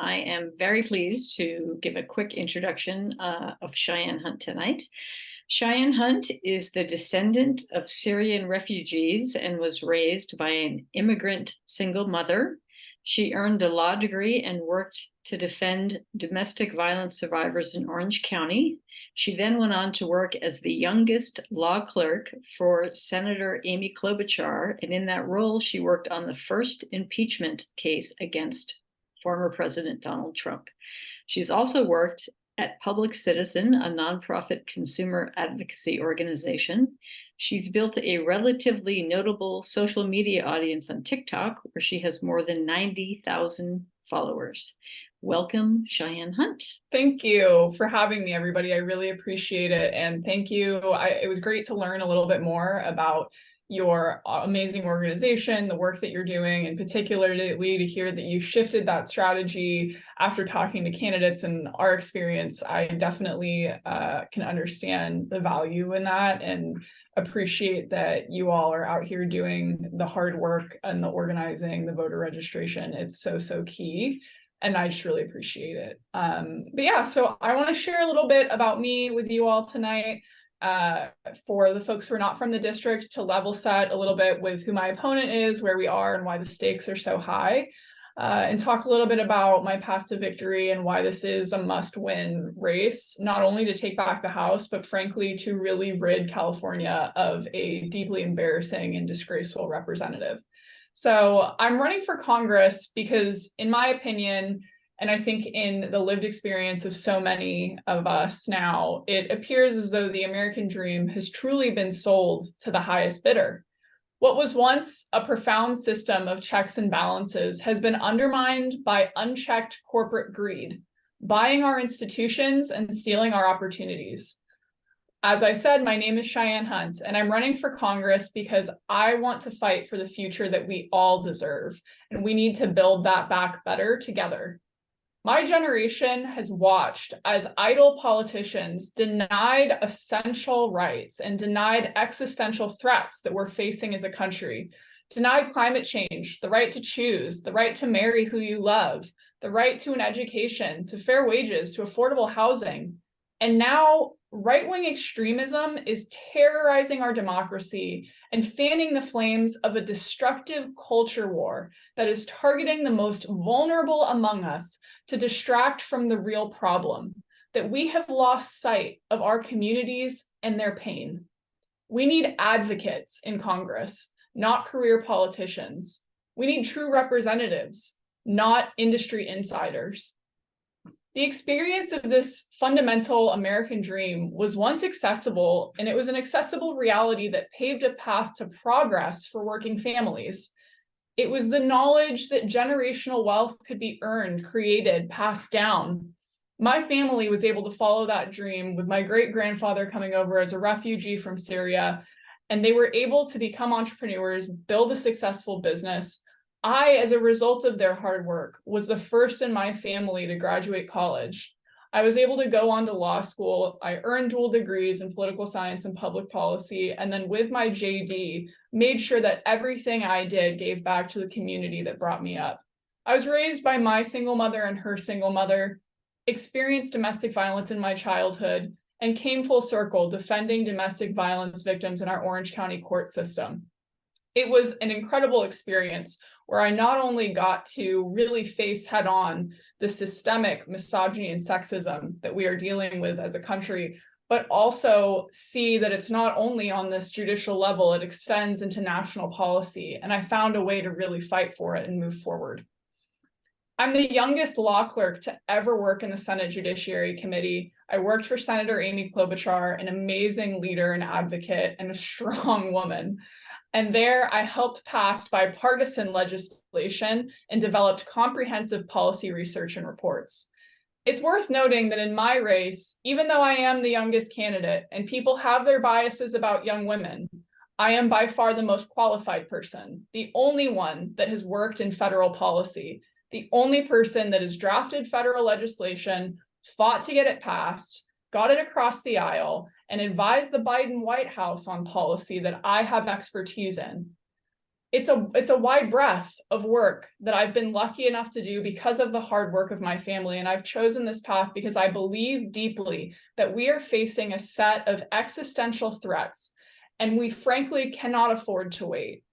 I am very pleased to give a quick introduction of Cheyenne Hunt tonight. Cheyenne Hunt is the descendant of Syrian refugees and was raised by an immigrant single mother. She earned a law degree and worked to defend domestic violence survivors in Orange County. She then went on to work as the youngest law clerk for Senator Amy Klobuchar, and in that role, she worked on the first impeachment case against former President Donald Trump. She's also worked at Public Citizen, a nonprofit consumer advocacy organization. She's built a relatively notable social media audience on TikTok, where she has more than 90,000 followers. Welcome, Cheyenne Hunt. Thank you for having me, everybody. I really appreciate it. And thank you. It was great to learn a little bit more about your amazing organization, the work that you're doing, and particularly to hear that you shifted that strategy after talking to candidates. And our experience, I definitely can understand the value in that and appreciate that you all are out here doing the hard work and the organizing, the voter registration. It's so key. And I just really appreciate it. But yeah, so I want to share a little bit about me with you all tonight. For the folks who are not from the district, to level set a little bit with who my opponent is, where we are, and why the stakes are so high, and talk a little bit about my path to victory and why this is a must-win race, not only to take back the House, but frankly, to really rid California of a deeply embarrassing and disgraceful representative. So I'm running for Congress because, in my opinion, and I think in the lived experience of so many of us now, it appears as though the American dream has truly been sold to the highest bidder. What was once a profound system of checks and balances has been undermined by unchecked corporate greed, buying our institutions and stealing our opportunities. As I said, my name is Cheyenne Hunt, and I'm running for Congress because I want to fight for the future that we all deserve, and we need to build that back better together. My generation has watched as idle politicians denied essential rights and denied existential threats that we're facing as a country, denied climate change, the right to choose, the right to marry who you love, the right to an education, to fair wages, to affordable housing. And now right-wing extremism is terrorizing our democracy and fanning the flames of a destructive culture war that is targeting the most vulnerable among us to distract from the real problem, that we have lost sight of our communities and their pain. We need advocates in Congress, not career politicians. We need true representatives, not industry insiders. The experience of this fundamental American dream was once accessible, and it was an accessible reality that paved a path to progress for working families. It was the knowledge that generational wealth could be earned, created, passed down. My family was able to follow that dream with my great-grandfather coming over as a refugee from Syria, and they were able to become entrepreneurs, build a successful business. I, as a result of their hard work, was the first in my family to graduate college. I was able to go on to law school. I earned dual degrees in political science and public policy, and then with my JD, made sure that everything I did gave back to the community that brought me up. I was raised by my single mother and her single mother, experienced domestic violence in my childhood, and came full circle defending domestic violence victims in our Orange County court system. It was an incredible experience where I not only got to really face head-on the systemic misogyny and sexism that we are dealing with as a country, but also see that it's not only on this judicial level, it extends into national policy. And I found a way to really fight for it and move forward. I'm the youngest law clerk to ever work in the Senate Judiciary Committee. I worked for Senator Amy Klobuchar, an amazing leader and advocate and a strong woman. And there I helped pass bipartisan legislation and developed comprehensive policy research and reports. It's worth noting that in my race, even though I am the youngest candidate and people have their biases about young women, I am by far the most qualified person, the only one that has worked in federal policy, the only person that has drafted federal legislation, fought to get it passed, got it across the aisle, and advised the Biden White House on policy that I have expertise in. it's a wide breadth of work that I've been lucky enough to do because of the hard work of my family. And I've chosen this path because I believe deeply that we are facing a set of existential threats, and we frankly cannot afford to wait.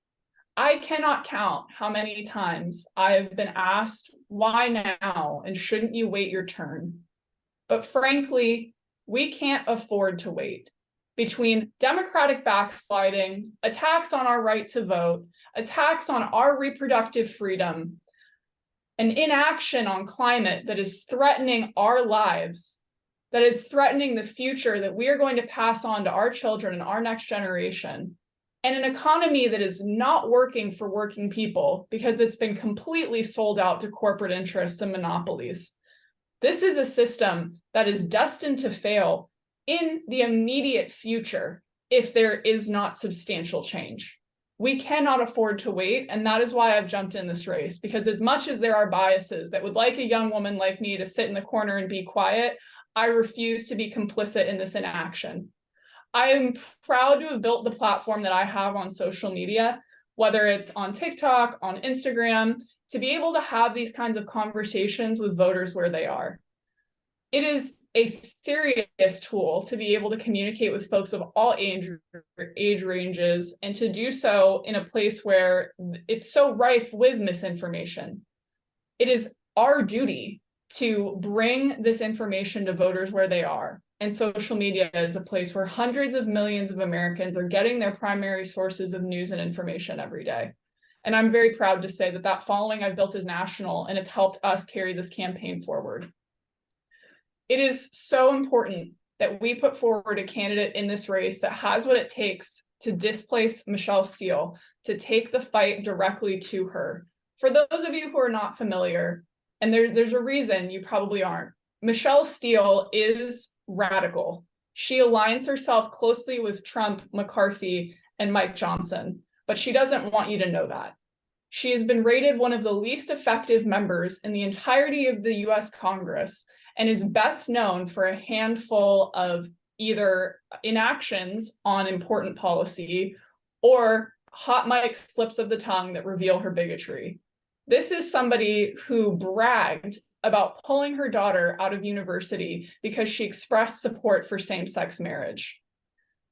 I cannot count how many times I have been asked, why now? And shouldn't you wait your turn? But frankly, we can't afford to wait. Between democratic backsliding, attacks on our right to vote, attacks on our reproductive freedom, and inaction on climate that is threatening our lives, that is threatening the future that we are going to pass on to our children and our next generation, and an economy that is not working for working people because it's been completely sold out to corporate interests and monopolies. This is a system that is destined to fail in the immediate future if there is not substantial change. We cannot afford to wait, and that is why I've jumped in this race, because as much as there are biases that would like a young woman like me to sit in the corner and be quiet, I refuse to be complicit in this inaction. I am proud to have built the platform that I have on social media, whether it's on TikTok, on Instagram, to be able to have these kinds of conversations with voters where they are. It is a serious tool to be able to communicate with folks of all age ranges, and to do so in a place where it's so rife with misinformation. It is our duty to bring this information to voters where they are. And social media is a place where hundreds of millions of Americans are getting their primary sources of news and information every day. And I'm very proud to say that that following I've built is national, and it's helped us carry this campaign forward. It is so important that we put forward a candidate in this race that has what it takes to displace Michelle Steele, to take the fight directly to her. For those of you who are not familiar, and there's a reason you probably aren't, Michelle Steele is radical. She aligns herself closely with Trump, McCarthy, and Mike Johnson, but she doesn't want you to know that. She has been rated one of the least effective members in the entirety of the US Congress, and is best known for a handful of either inactions on important policy or hot mic slips of the tongue that reveal her bigotry. This is somebody who bragged about pulling her daughter out of university because she expressed support for same-sex marriage.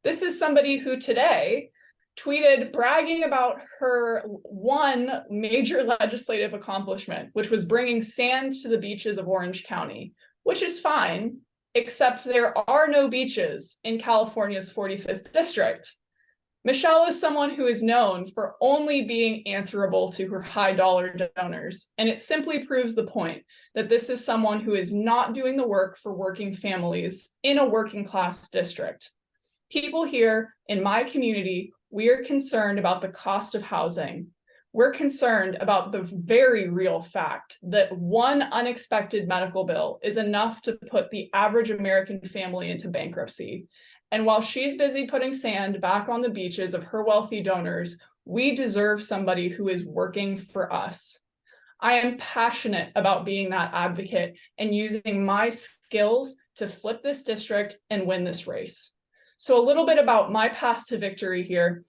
This is somebody who today tweeted bragging about her one major legislative accomplishment, which was bringing sand to the beaches of Orange County, which is fine, except there are no beaches in California's 45th district. Michelle is someone who is known for only being answerable to her high-dollar donors, and it simply proves the point that this is someone who is not doing the work for working families in a working-class district. People here in my community, we are concerned about the cost of housing. We're concerned about the very real fact that one unexpected medical bill is enough to put the average American family into bankruptcy. And while she's busy putting sand back on the beaches of her wealthy donors, we deserve somebody who is working for us. I am passionate about being that advocate and using my skills to flip this district and win this race. So a little bit about my path to victory here.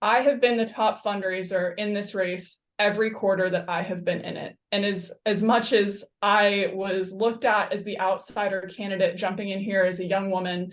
I have been the top fundraiser in this race every quarter that I have been in it. And as much as I was looked at as the outsider candidate jumping in here as a young woman,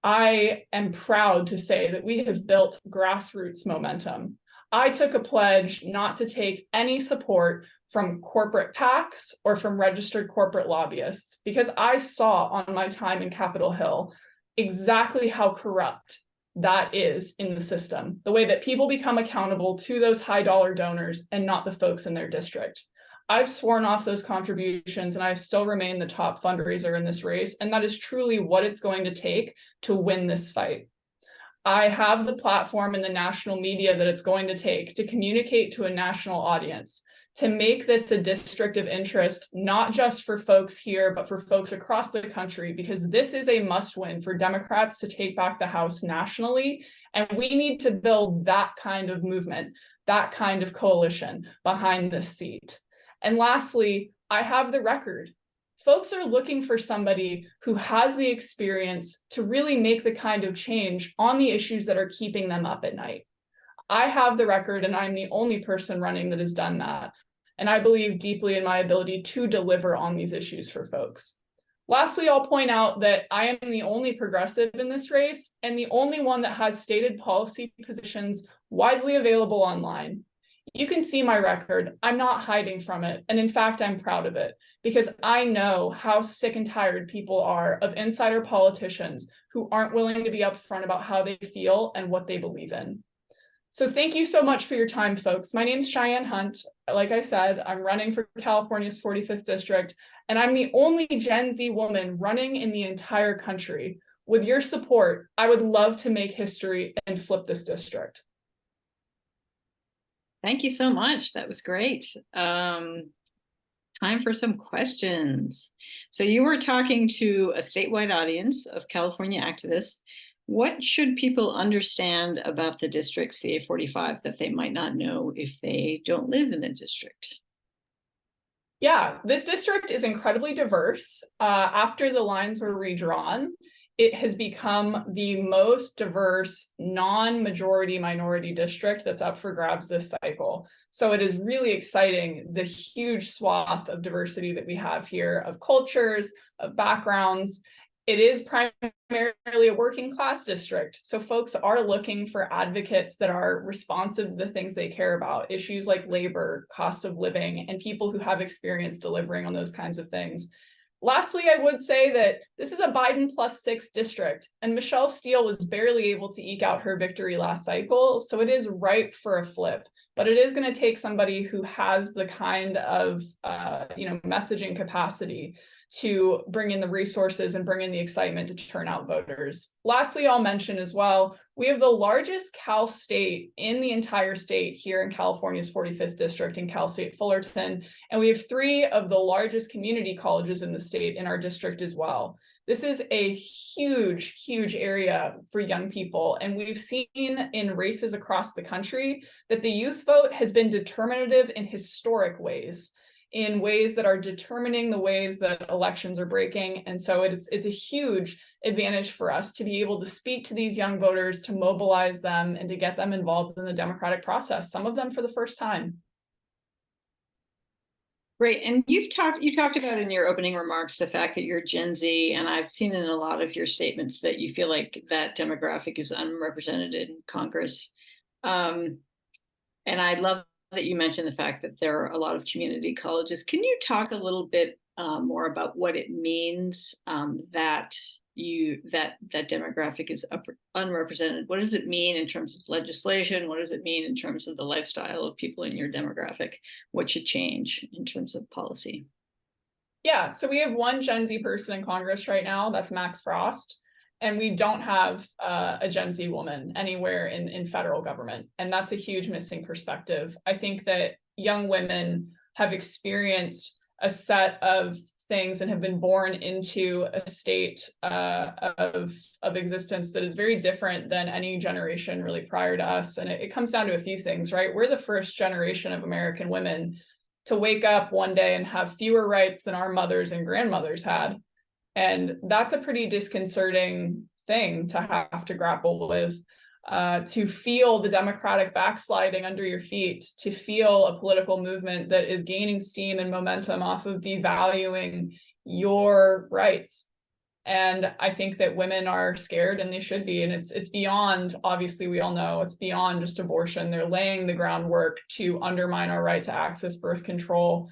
I am proud to say that we have built grassroots momentum. I took a pledge not to take any support from corporate PACs or from registered corporate lobbyists, because I saw on my time in Capitol Hill exactly how corrupt that is in the system, the way that people become accountable to those high-dollar donors and not the folks in their district. I've sworn off those contributions, and I still remain the top fundraiser in this race, and that is truly what it's going to take to win this fight. I have the platform in the national media that it's going to take to communicate to a national audience, to make this a district of interest, not just for folks here, but for folks across the country, because this is a must-win for Democrats to take back the House nationally, and we need to build that kind of movement, that kind of coalition behind this seat. And lastly, I have the record. Folks are looking for somebody who has the experience to really make the kind of change on the issues that are keeping them up at night. I have the record, and I'm the only person running that has done that. And I believe deeply in my ability to deliver on these issues for folks. Lastly, I'll point out that I am the only progressive in this race and the only one that has stated policy positions widely available online. You can see my record. I'm not hiding from it. And in fact, I'm proud of it because I know how sick and tired people are of insider politicians who aren't willing to be upfront about how they feel and what they believe in. So thank you so much for your time, folks. My name is Cheyenne Hunt. Like I said, I'm running for California's 45th district, and I'm the only Gen Z woman running in the entire country. With your support, I would love to make history and flip this district. Thank you so much. That was great. Time for some questions. So you were talking to a statewide audience of California activists. What should people understand about the district CA-45 that they might not know if they don't live in the district? Yeah, this district is incredibly diverse. After the lines were redrawn, it has become the most diverse non-majority minority district that's up for grabs this cycle. So it is really exciting, the huge swath of diversity that we have here, of cultures, of backgrounds. It is primarily a working class district. So folks are looking for advocates that are responsive to the things they care about, issues like labor, cost of living, and people who have experience delivering on those kinds of things. Lastly, I would say that this is a Biden +6 district, and Michelle Steele was barely able to eke out her victory last cycle. So it is ripe for a flip, but it is going to take somebody who has the kind of messaging capacity to bring in the resources and bring in the excitement to turn out voters. Lastly, I'll mention as well, we have the largest Cal State in the entire state here in California's 45th district in Cal State Fullerton, and we have 3 of the largest community colleges in the state in our district as well. This is a huge, huge area for young people, and we've seen in races across the country that the youth vote has been determinative in historic ways, in ways that are determining the ways that elections are breaking. And so it's a huge advantage for us to be able to speak to these young voters, to mobilize them, and to get them involved in the democratic process, some of them for the first time. Great. And you talked about in your opening remarks the fact that you're Gen Z, and I've seen in a lot of your statements that you feel like that demographic is unrepresented in Congress. And I love that you mentioned the fact that there are a lot of community colleges. Can you talk a little bit more about what it means that demographic is unrepresented? What does it mean in terms of legislation? What does it mean in terms of the lifestyle of people in your demographic? What should change in terms of policy? Yeah, so we have one Gen Z person in Congress right now, that's Max Frost. And we don't have a Gen Z woman anywhere in federal government. And that's a huge missing perspective. I think that young women have experienced a set of things and have been born into a state of existence that is very different than any generation really prior to us. And it comes down to a few things, right? We're the first generation of American women to wake up one day and have fewer rights than our mothers and grandmothers had. And that's a pretty disconcerting thing to have to grapple with, to feel the democratic backsliding under your feet, to feel a political movement that is gaining steam and momentum off of devaluing your rights. And I think that women are scared, and they should be. And it's beyond, obviously, we all know, it's beyond just abortion. They're laying the groundwork to undermine our right to access birth control,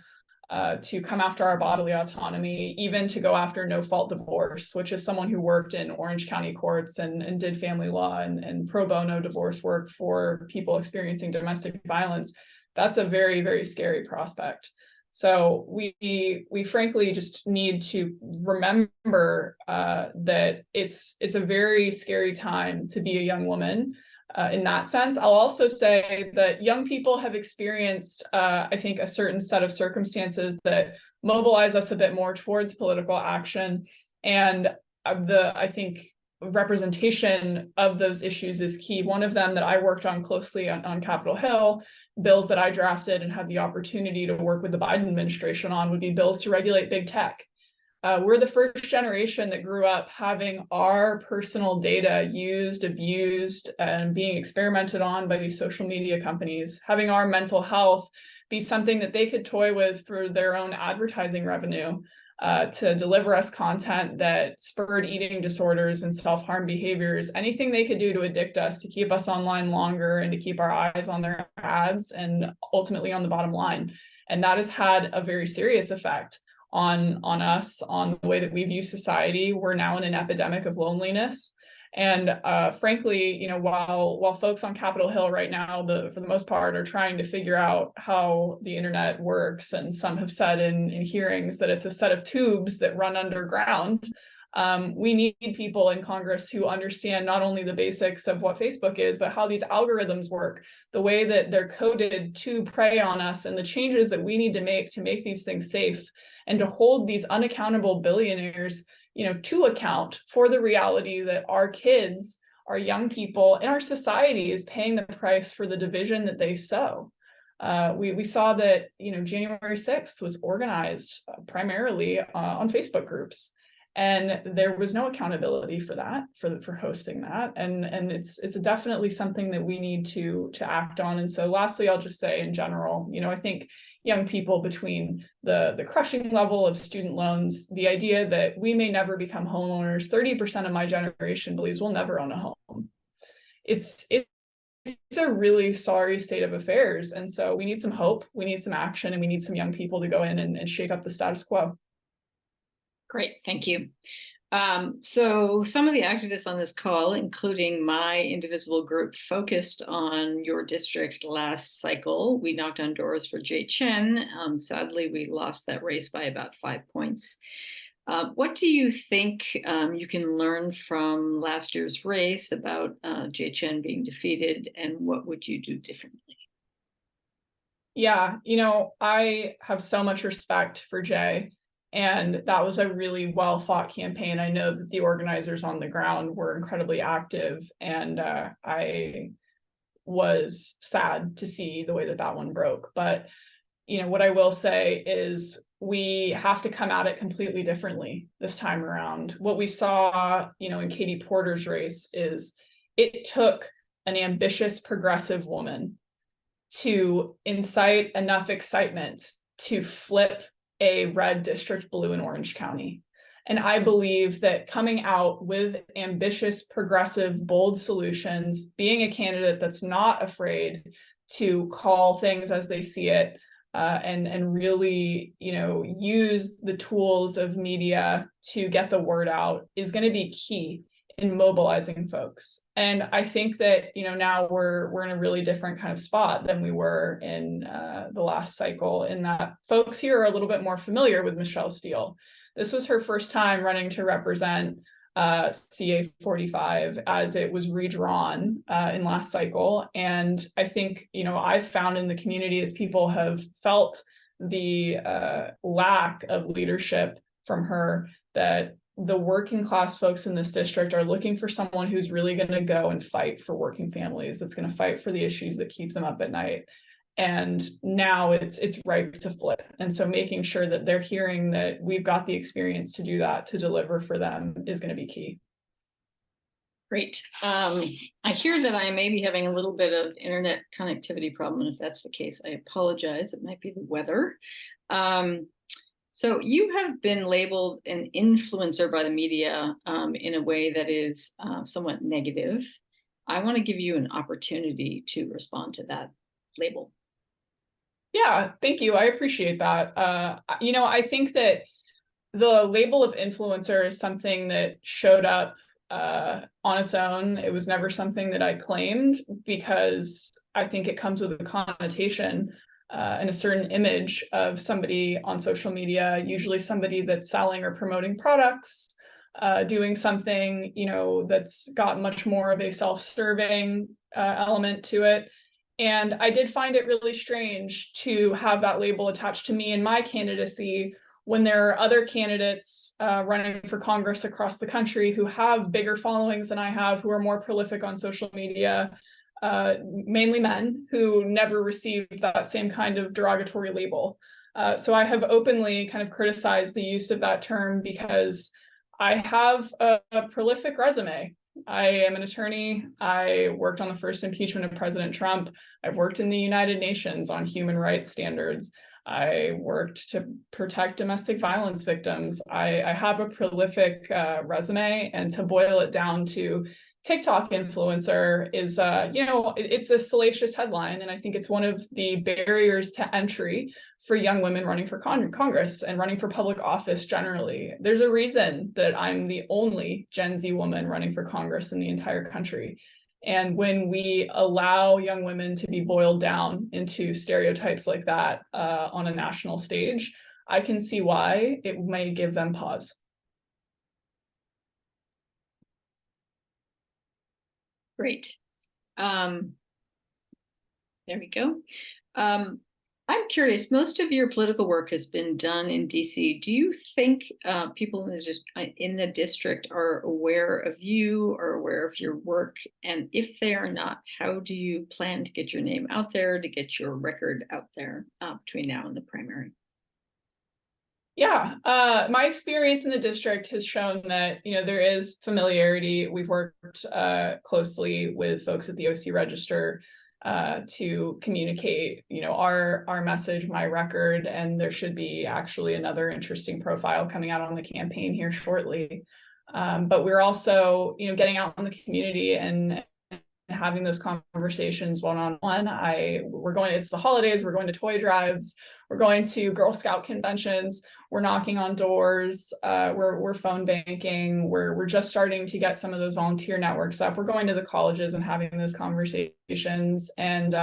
to come after our bodily autonomy, even to go after no-fault divorce, which is someone who worked in Orange County courts and did family law and pro bono divorce work for people experiencing domestic violence. That's a very, very scary prospect. So we frankly just need to remember that it's a very scary time to be a young woman. In that sense, I'll also say that young people have experienced, I think, a certain set of circumstances that mobilize us a bit more towards political action. And I think representation of those issues is key. One of them that I worked on closely on Capitol Hill, bills that I drafted and had the opportunity to work with the Biden administration on, would be bills to regulate big tech. We're the first generation that grew up having our personal data used, abused, and being experimented on by these social media companies, having our mental health be something that they could toy with for their own advertising revenue, to deliver us content that spurred eating disorders and self-harm behaviors, anything they could do to addict us, to keep us online longer and to keep our eyes on their ads and ultimately on the bottom line. And that has had a very serious effect on us, on the way that we view society. We're now in an epidemic of loneliness. And frankly, you know, while folks on Capitol Hill right now, for the most part, are trying to figure out how the internet works, and some have said in hearings that it's a set of tubes that run underground, we need people in Congress who understand not only the basics of what Facebook is, but how these algorithms work, the way that they're coded to prey on us, and the changes that we need to make these things safe, and to hold these unaccountable billionaires, you know, to account for the reality that our kids, our young people, and our society is paying the price for the division that they sow. We saw that, you know, January 6th was organized primarily on Facebook groups, and there was no accountability for that, for hosting that, and it's definitely something that we need to act on. And so lastly, I'll just say in general, you know, I think young people, between the crushing level of student loans, the idea that we may never become homeowners, 30% of my generation believes we'll never own a home. It's a really sorry state of affairs. And so we need some hope, we need some action, and we need some young people to go in and shake up the status quo. Great, thank you. So some of the activists on this call, including my indivisible group, focused on your district last cycle. We knocked on doors for Jay Chen. Sadly, we lost that race by about 5 points. What do you think you can learn from last year's race about Jay Chen being defeated, and what would you do differently? Yeah, you know, I have so much respect for Jay. And that was a really well fought campaign. I know that the organizers on the ground were incredibly active, and I was sad to see the way that one broke. But, you know, what I will say is we have to come at it completely differently this time around. What we saw, you know, in Katie Porter's race is it took an ambitious progressive woman to incite enough excitement to flip a red district blue in Orange County. And I believe that coming out with ambitious, progressive, bold solutions, being a candidate that's not afraid to call things as they see it, and really, you know, use the tools of media to get the word out, is going to be key in mobilizing folks. And I think that, you know, now we're in a really different kind of spot than we were in the last cycle, in that folks here are a little bit more familiar with Michelle Steele. This was her first time running to represent CA-45 as it was redrawn in last cycle. And I think, you know, I've found in the community, as people have felt the lack of leadership from her, that the working class folks in this district are looking for someone who's really going to go and fight for working families, that's going to fight for the issues that keep them up at night. And now it's ripe to flip. And so making sure that they're hearing that we've got the experience to do that, to deliver for them, is going to be key. Great. I hear that I may be having a little bit of internet connectivity problem, and if that's the case, I apologize. It might be the weather. So you have been labeled an influencer by the media in a way that is somewhat negative. I want to give you an opportunity to respond to that label. Yeah, thank you. I appreciate that. You know, I think that the label of influencer is something that showed up on its own. It was never something that I claimed, because I think it comes with a connotation and a certain image of somebody on social media, usually somebody that's selling or promoting products, doing something, you know, that's got much more of a self-serving element to it. And I did find it really strange to have that label attached to me in my candidacy, when there are other candidates running for Congress across the country who have bigger followings than I have, who are more prolific on social media, mainly men, who never received that same kind of derogatory label. So I have openly kind of criticized the use of that term because I have a prolific resume. I am an attorney. I worked on the first impeachment of President Trump. I've worked in the United Nations on human rights standards. I worked to protect domestic violence victims. I have a prolific resume, and to boil it down to TikTok influencer is, it's a salacious headline, and I think it's one of the barriers to entry for young women running for Congress and running for public office generally. There's a reason that I'm the only Gen Z woman running for Congress in the entire country. And when we allow young women to be boiled down into stereotypes like that on a national stage, I can see why it may give them pause. Great. There we go. I'm curious, most of your political work has been done in DC. Do you think people in the district are aware of you or aware of your work? And if they are not, how do you plan to get your name out there, to get your record out there between now and the primary? Yeah, my experience in the district has shown that, there is familiarity. We've worked closely with folks at the OC Register to communicate, our message, my record, and there should be actually another interesting profile coming out on the campaign here shortly. But we're also, getting out in the community and having those conversations one-on-one. It's the holidays, we're going to toy drives, we're going to Girl Scout conventions, we're knocking on doors, we're phone banking, we're just starting to get some of those volunteer networks up. We're going to the colleges and having those conversations. And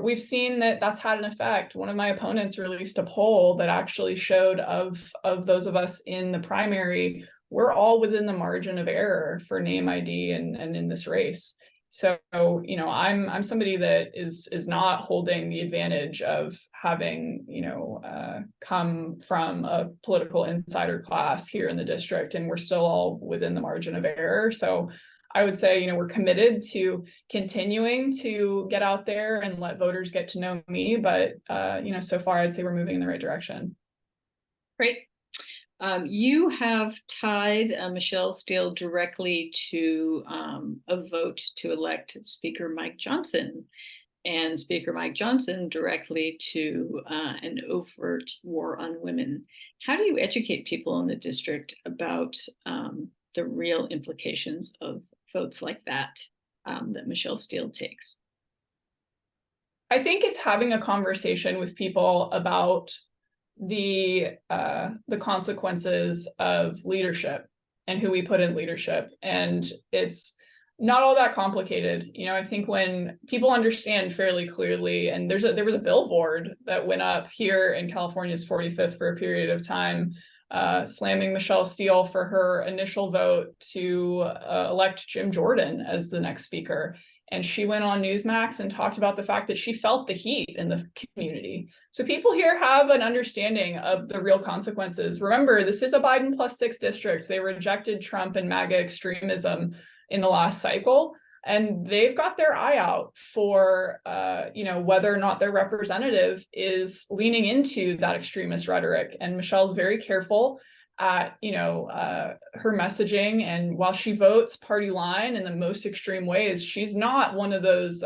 we've seen that that's had an effect. One of my opponents released a poll that actually showed of those of us in the primary, we're all within the margin of error for name ID and in this race. So, I'm somebody that is not holding the advantage of having, come from a political insider class here in the district, and we're still all within the margin of error. So I would say, we're committed to continuing to get out there and let voters get to know me. But, so far, I'd say we're moving in the right direction. Great. You have tied Michelle Steele directly to a vote to elect Speaker Mike Johnson, and Speaker Mike Johnson directly to an overt war on women. How do you educate people in the district about the real implications of votes like that that Michelle Steele takes? I think it's having a conversation with people about the consequences of leadership and who we put in leadership. And it's not all that complicated. I think when people understand fairly clearly, and there was a billboard that went up here in California's 45th for a period of time, slamming Michelle Steele for her initial vote to elect Jim Jordan as the next speaker. And she went on Newsmax and talked about the fact that she felt the heat in the community. So people here have an understanding of the real consequences. Remember, this is a Biden +6 district. They rejected Trump and MAGA extremism in the last cycle, and they've got their eye out for, whether or not their representative is leaning into that extremist rhetoric. And Michelle's very careful at her messaging, and while she votes party line in the most extreme ways, she's not one of those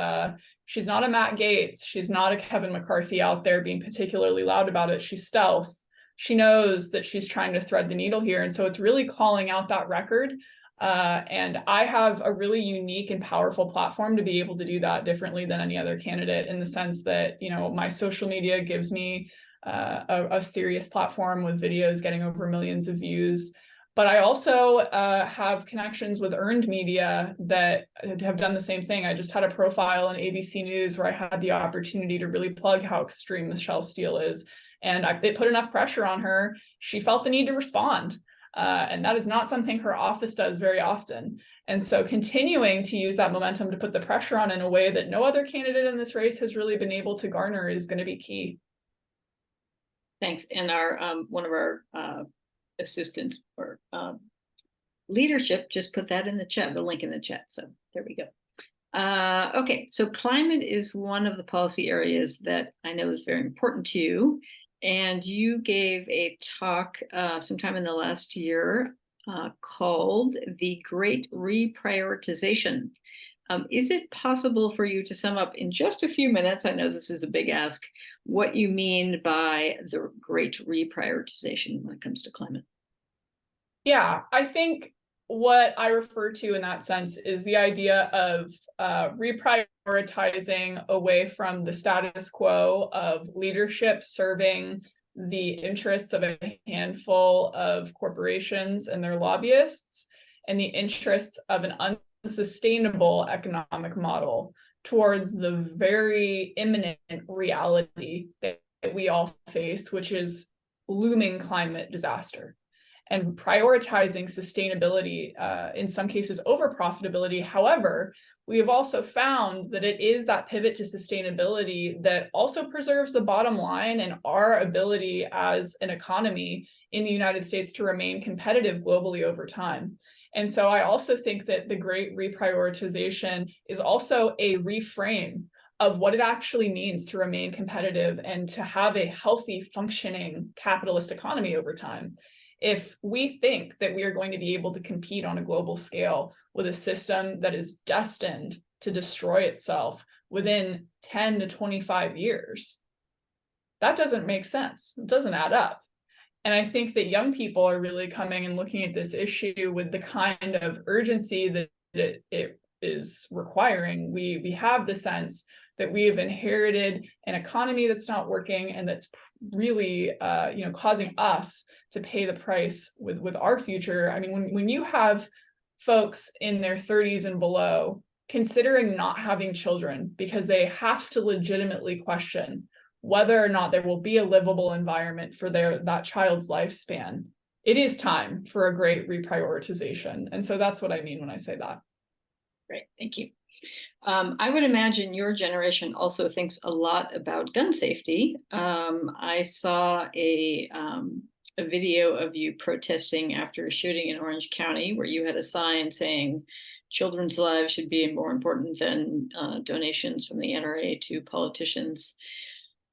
she's not a Matt Gaetz, she's not a Kevin McCarthy out there being particularly loud about it. She's stealth. She knows that she's trying to thread the needle here, and so it's really calling out that record. And I have a really unique and powerful platform to be able to do that differently than any other candidate, in the sense that my social media gives me a serious platform with videos getting over millions of views. But I also have connections with earned media that have done the same thing. I just had a profile on ABC News where I had the opportunity to really plug how extreme Michelle Steele is. And it put enough pressure on her. She felt the need to respond. And that is not something her office does very often. And so continuing to use that momentum to put the pressure on in a way that no other candidate in this race has really been able to garner is going to be key. Thanks. And our one of our assistants or leadership just put that in the chat, the link in the chat. So there we go. Okay, so climate is one of the policy areas that I know is very important to you. and you gave a talk sometime in the last year called The Great Reprioritization. Is it possible for you to sum up in just a few minutes, I know this is a big ask, what you mean by the Great Reprioritization when it comes to climate? Yeah, I think what I refer to in that sense is the idea of reprioritizing away from the status quo of leadership serving the interests of a handful of corporations and their lobbyists, and the interests of an unsustainable economic model towards the very imminent reality that we all face, which is looming climate disaster. And prioritizing sustainability, in some cases over profitability. However, we have also found that it is that pivot to sustainability that also preserves the bottom line and our ability as an economy in the United States to remain competitive globally over time. And so I also think that the Great Reprioritization is also a reframe of what it actually means to remain competitive and to have a healthy, functioning capitalist economy over time. If we think that we are going to be able to compete on a global scale with a system that is destined to destroy itself within 10 to 25 years, that doesn't make sense. It doesn't add up. And I think that young people are really coming and looking at this issue with the kind of urgency that it is requiring. We have the sense that we have inherited an economy that's not working and that's really causing us to pay the price with our future. I mean, when you have folks in their 30s and below considering not having children because they have to legitimately question whether or not there will be a livable environment for that child's lifespan, it is time for a great reprioritization. And so that's what I mean when I say that. Great, thank you. I would imagine your generation also thinks a lot about gun safety. I saw a video of you protesting after a shooting in Orange County where you had a sign saying children's lives should be more important than donations from the NRA to politicians.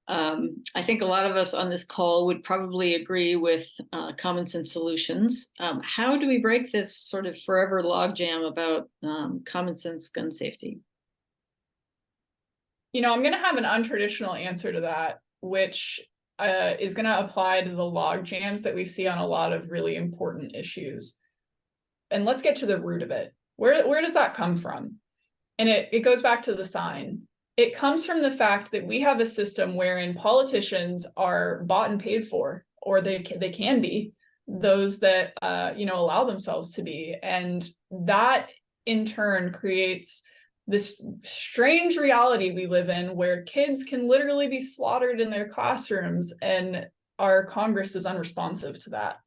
I think a lot of us on this call would probably agree with common sense solutions. How do we break this sort of forever logjam about common sense gun safety? I'm going to have an untraditional answer to that, which is going to apply to the log jams that we see on a lot of really important issues. And let's get to the root of it. Where does that come from? And it goes back to the sign. It comes from the fact that we have a system wherein politicians are bought and paid for, or they can be, those that allow themselves to be. And that in turn creates this strange reality we live in where kids can literally be slaughtered in their classrooms, and our Congress is unresponsive to that.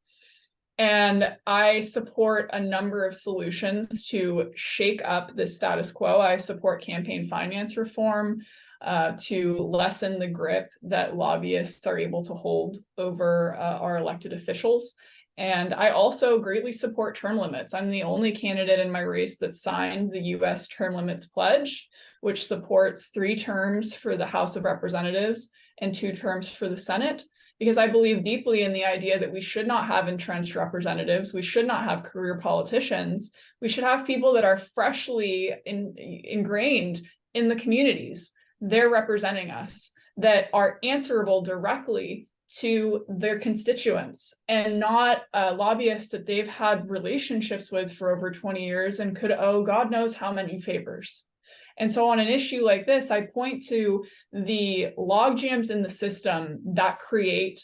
And I support a number of solutions to shake up the status quo. I support campaign finance reform to lessen the grip that lobbyists are able to hold over our elected officials. And I also greatly support term limits. I'm the only candidate in my race that signed the U.S. Term Limits Pledge, which supports 3 terms for the House of Representatives and 2 terms for the Senate, because I believe deeply in the idea that we should not have entrenched representatives. We should not have career politicians. We should have people that are freshly ingrained in the communities. They're representing us, that are answerable directly to their constituents, and not lobbyists that they've had relationships with for over 20 years and could owe God knows how many favors. And so on an issue like this, I point to the log jams in the system that create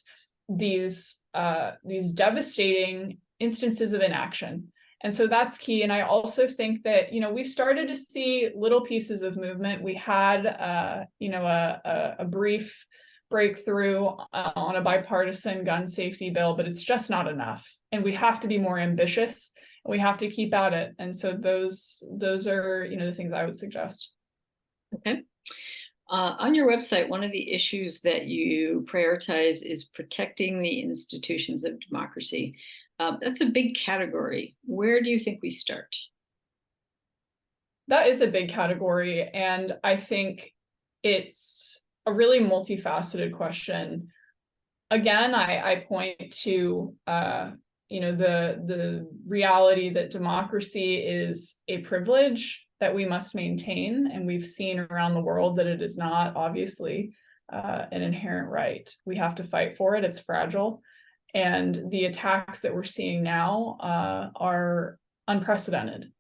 these devastating instances of inaction. And so that's key. And I also think that, we've started to see little pieces of movement. We had, a brief breakthrough on a bipartisan gun safety bill, but it's just not enough. And we have to be more ambitious. We have to keep at it. And so those are, the things I would suggest. Okay. On your website, one of the issues that you prioritize is protecting the institutions of democracy. That's a big category. Where do you think we start? That is a big category. And I think it's a really multifaceted question. again, I point to the reality that democracy is a privilege that we must maintain, and we've seen around the world that it is not, obviously, an inherent right. We have to fight for it. It's fragile, and the attacks that we're seeing now are unprecedented.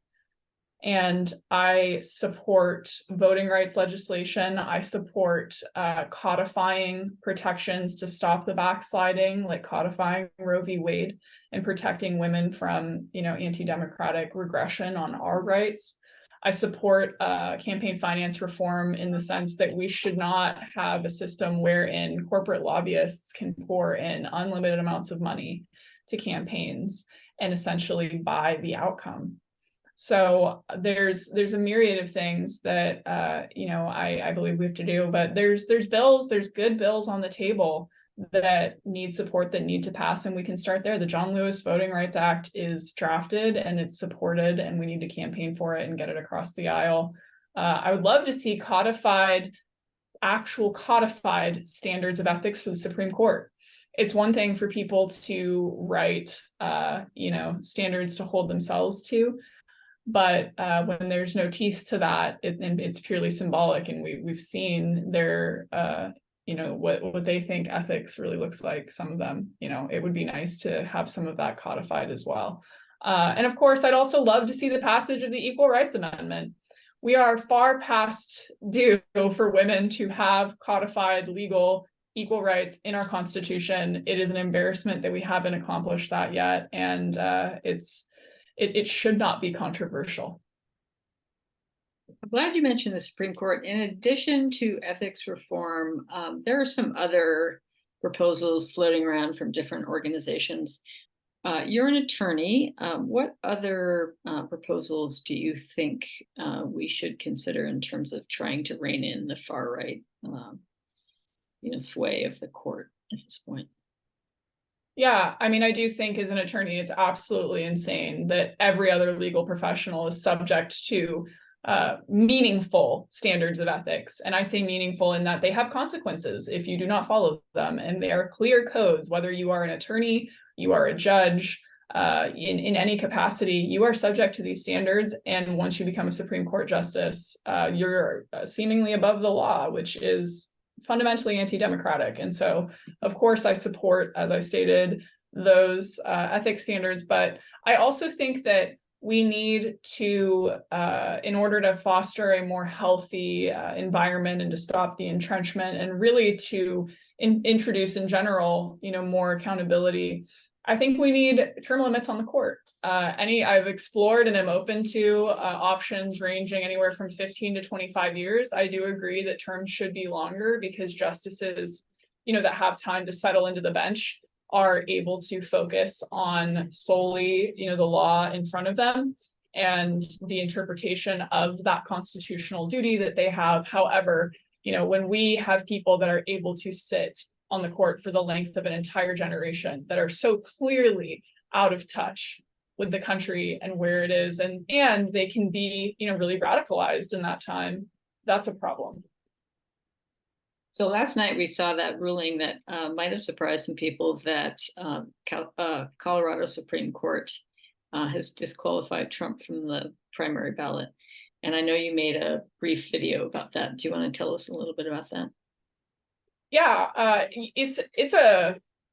And I support voting rights legislation. I support codifying protections to stop the backsliding, like codifying Roe v. Wade and protecting women from, anti-democratic regression on our rights. I support campaign finance reform in the sense that we should not have a system wherein corporate lobbyists can pour in unlimited amounts of money to campaigns and essentially buy the outcome. So there's a myriad of things that I believe we have to do, but there's good bills on the table that need support, that need to pass, and we can start there. The John Lewis Voting Rights Act is drafted and it's supported, and we need to campaign for it and get it across the aisle. I would love to see actual codified standards of ethics for the Supreme Court. It's one thing for people to write, standards to hold themselves to. But when there's no teeth to that, it's purely symbolic, and we've seen their, what they think ethics really looks like. Some of them, it would be nice to have some of that codified as well. And of course, I'd also love to see the passage of the Equal Rights Amendment. We are far past due for women to have codified legal equal rights in our Constitution. It is an embarrassment that we haven't accomplished that yet, and it should not be controversial. I'm glad you mentioned the Supreme Court. In addition to ethics reform, there are some other proposals floating around from different organizations. You're an attorney. What other proposals do you think we should consider in terms of trying to rein in the far right, sway of the court at this point? Yeah, I mean, I do think as an attorney, it's absolutely insane that every other legal professional is subject to meaningful standards of ethics. And I say meaningful in that they have consequences if you do not follow them. And they are clear codes, whether you are an attorney, you are a judge, in any capacity, you are subject to these standards. And once you become a Supreme Court justice, you're seemingly above the law, which is fundamentally anti-democratic. And so, of course, I support, as I stated, those ethics standards. But I also think that we need to, in order to foster a more healthy environment and to stop the entrenchment and really to introduce in general, more accountability, I think we need term limits on the court. I've explored and am open to options ranging anywhere from 15 to 25 years. I do agree that terms should be longer because justices, that have time to settle into the bench are able to focus on solely, the law in front of them and the interpretation of that constitutional duty that they have. However, when we have people that are able to sit on the court for the length of an entire generation that are so clearly out of touch with the country and where it is, and they can be, really radicalized in that time, that's a problem. So last night we saw that ruling that might have surprised some people that Colorado Supreme Court has disqualified Trump from the primary ballot. And I know you made a brief video about that. Do you want to tell us a little bit about that? Yeah,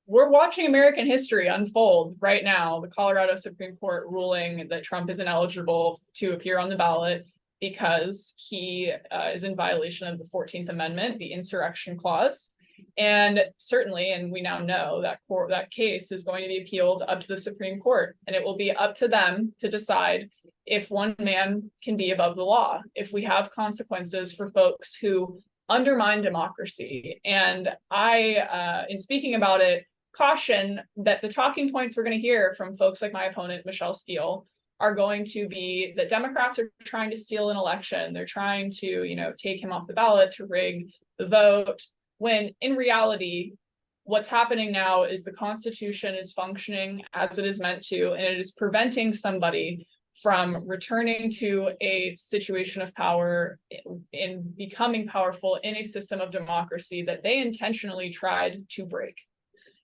we're watching American history unfold right now. The Colorado Supreme Court ruling that Trump is ineligible to appear on the ballot because he is in violation of the 14th Amendment, the insurrection clause. And certainly, and we now know that case is going to be appealed up to the Supreme Court, and it will be up to them to decide if one man can be above the law, if we have consequences for folks who undermine democracy. And I, in speaking about it, caution that the talking points we're going to hear from folks like my opponent, Michelle Steele, are going to be that Democrats are trying to steal an election. They're trying to, take him off the ballot, to rig the vote, when in reality, what's happening now is the Constitution is functioning as it is meant to, and it is preventing somebody from returning to a situation of power and becoming powerful in a system of democracy that they intentionally tried to break.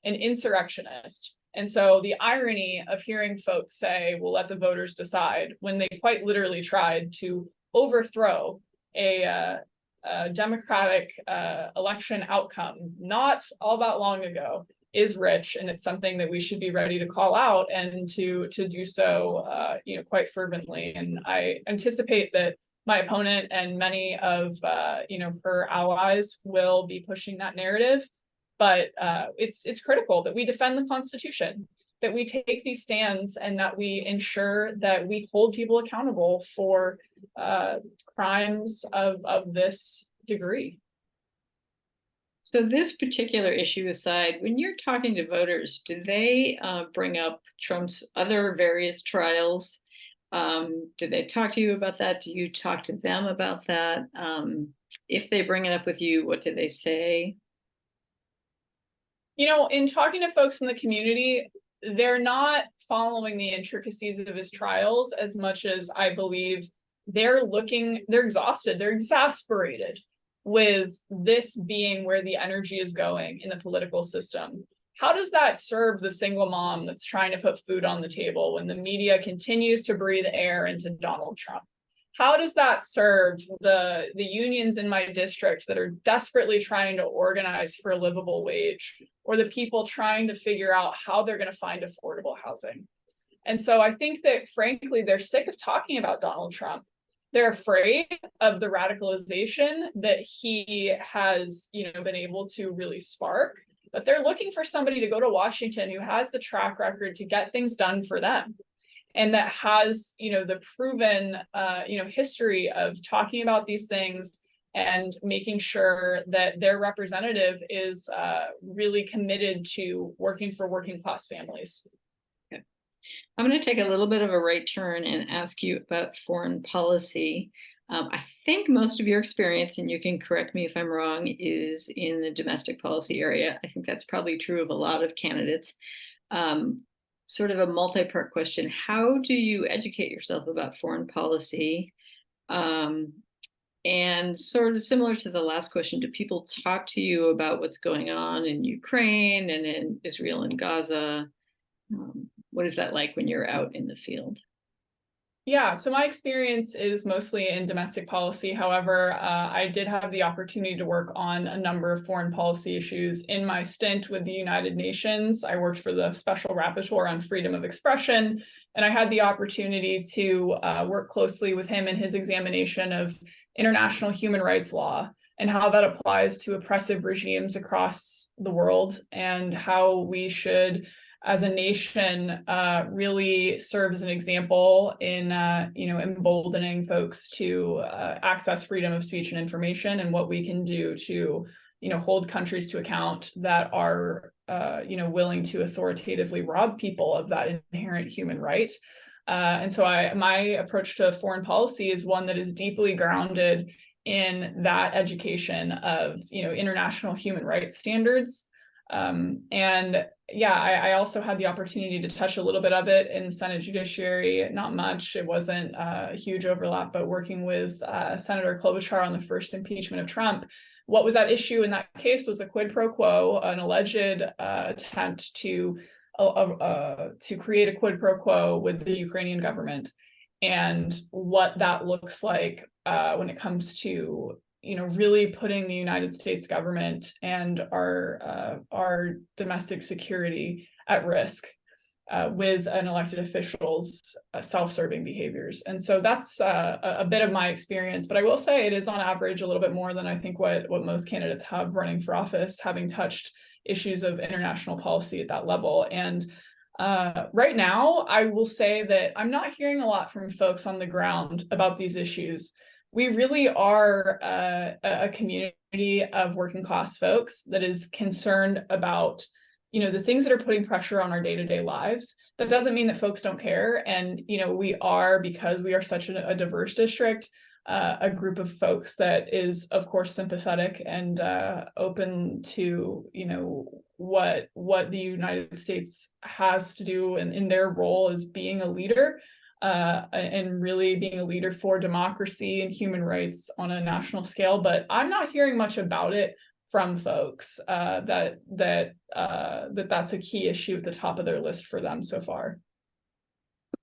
an insurrectionist. And so the irony of hearing folks say, we'll let the voters decide, when they quite literally tried to overthrow a democratic election outcome not all that long ago, is rich, and it's something that we should be ready to call out and to do so quite fervently. And I anticipate that my opponent and many of her allies will be pushing that narrative. But it's critical that we defend the Constitution, that we take these stands, and that we ensure that we hold people accountable for crimes of this degree. So this particular issue aside, when you're talking to voters, do they bring up Trump's other various trials? Do they talk to you about that? Do you talk to them about that? If they bring it up with you, what do they say? In talking to folks in the community, they're not following the intricacies of his trials as much as I believe they're exhausted, they're exasperated with this being where the energy is going in the political system. How does that serve the single mom that's trying to put food on the table when the media continues to breathe air into Donald Trump? How does that serve the unions in my district that are desperately trying to organize for a livable wage, or the people trying to figure out how they're going to find affordable housing? And so I think that, frankly, they're sick of talking about Donald Trump. They're afraid of the radicalization that he has, been able to really spark. But they're looking for somebody to go to Washington who has the track record to get things done for them, and that has, the proven, history of talking about these things and making sure that their representative is really committed to working for working class families. I'm going to take a little bit of a right turn and ask you about foreign policy. I think most of your experience, and you can correct me if I'm wrong, is in the domestic policy area. I think that's probably true of a lot of candidates. Sort of a multi-part question. How do you educate yourself about foreign policy? And sort of similar to the last question, do people talk to you about what's going on in Ukraine and in Israel and Gaza? What is that like when you're out in the field? Yeah, so my experience is mostly in domestic policy. However, I did have the opportunity to work on a number of foreign policy issues in my stint with the United Nations. I worked for the Special Rapporteur on freedom of expression, and I had the opportunity to work closely with him in his examination of international human rights law and how that applies to oppressive regimes across the world, and how we should, as a nation, really serve as an example in emboldening folks to access freedom of speech and information, and what we can do to hold countries to account that are willing to authoritatively rob people of that inherent human right. And so my approach to foreign policy is one that is deeply grounded in that education of international human rights standards. And yeah, I also had the opportunity to touch a little bit of it in the Senate Judiciary, not much. It wasn't a huge overlap, but working with Senator Klobuchar on the first impeachment of Trump. What was at issue in that case was a quid pro quo, an alleged attempt to create a quid pro quo with the Ukrainian government, and what that looks like when it comes to really putting the United States government and our domestic security at risk with an elected official's self-serving behaviors. And so that's a bit of my experience, but I will say it is on average a little bit more than I think what most candidates have running for office, having touched issues of international policy at that level. And right now, I will say that I'm not hearing a lot from folks on the ground about these issues. We really are a community of working class folks that is concerned about, the things that are putting pressure on our day-to-day lives. That doesn't mean that folks don't care. And, we are, because we are such a diverse district, a group of folks that is, of course, sympathetic and open to, what the United States has to do in their role as being a leader. And really being a leader for democracy and human rights on a national scale. But I'm not hearing much about it from folks that's a key issue at the top of their list for them so far.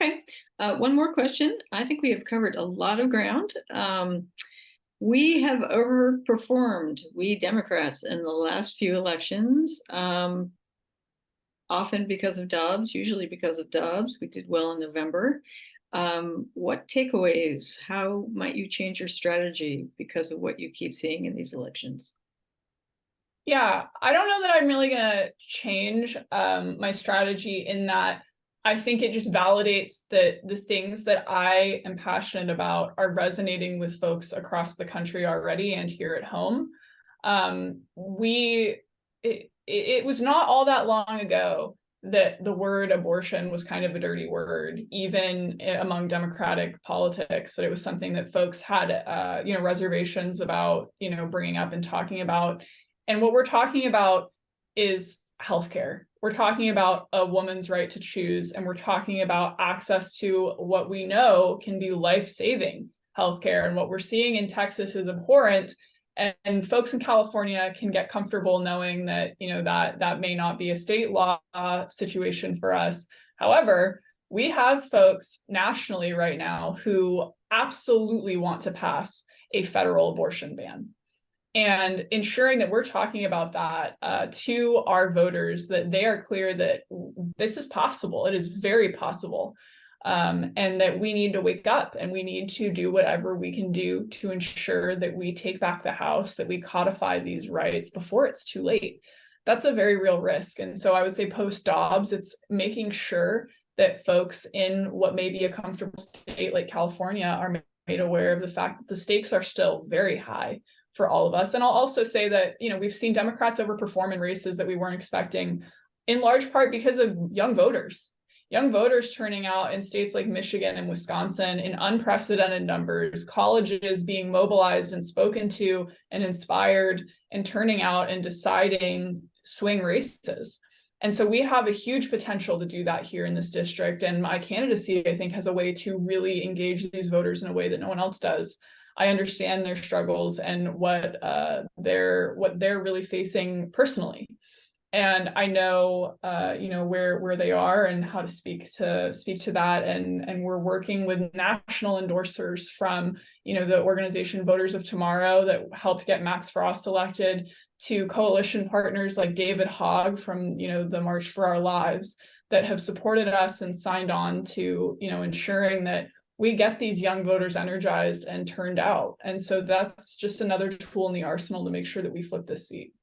Okay, one more question. I think we have covered a lot of ground. We have overperformed, we Democrats, in the last few elections, often because of Dobbs, usually because of Dobbs. We did well in November. What takeaways? How might you change your strategy because of what you keep seeing in these elections? Yeah, I don't know that I'm really going to change my strategy, in that I think it just validates that the things that I am passionate about are resonating with folks across the country already and here at home. It was not all that long ago that the word abortion was kind of a dirty word, even among Democratic politics, that it was something that folks had, reservations about, bringing up and talking about. And what we're talking about is healthcare. We're talking about a woman's right to choose, and we're talking about access to what we know can be life-saving healthcare. And what we're seeing in Texas is abhorrent. And folks in California can get comfortable knowing that, that may not be a state law situation for us. However, we have folks nationally right now who absolutely want to pass a federal abortion ban. And ensuring that we're talking about that to our voters, that they are clear that this is possible. It is very possible. And that we need to wake up, and we need to do whatever we can do to ensure that we take back the House, that we codify these rights before it's too late. That's a very real risk. And so I would say post-Dobbs, it's making sure that folks in what may be a comfortable state like California are made aware of the fact that the stakes are still very high for all of us. And I'll also say that, we've seen Democrats overperform in races that we weren't expecting, in large part because of young voters turning out in states like Michigan and Wisconsin in unprecedented numbers, colleges being mobilized and spoken to and inspired, and turning out and deciding swing races. And so we have a huge potential to do that here in this district. And my candidacy, I think, has a way to really engage these voters in a way that no one else does. I understand their struggles and what they're really facing personally, and I know where they are and how to speak to that. And we're working with national endorsers from the organization Voters of Tomorrow that helped get Max Frost elected, to coalition partners like David Hogg from the March for Our Lives that have supported us and signed on to ensuring that we get these young voters energized and turned out. And so that's just another tool in the arsenal to make sure that we flip this seat.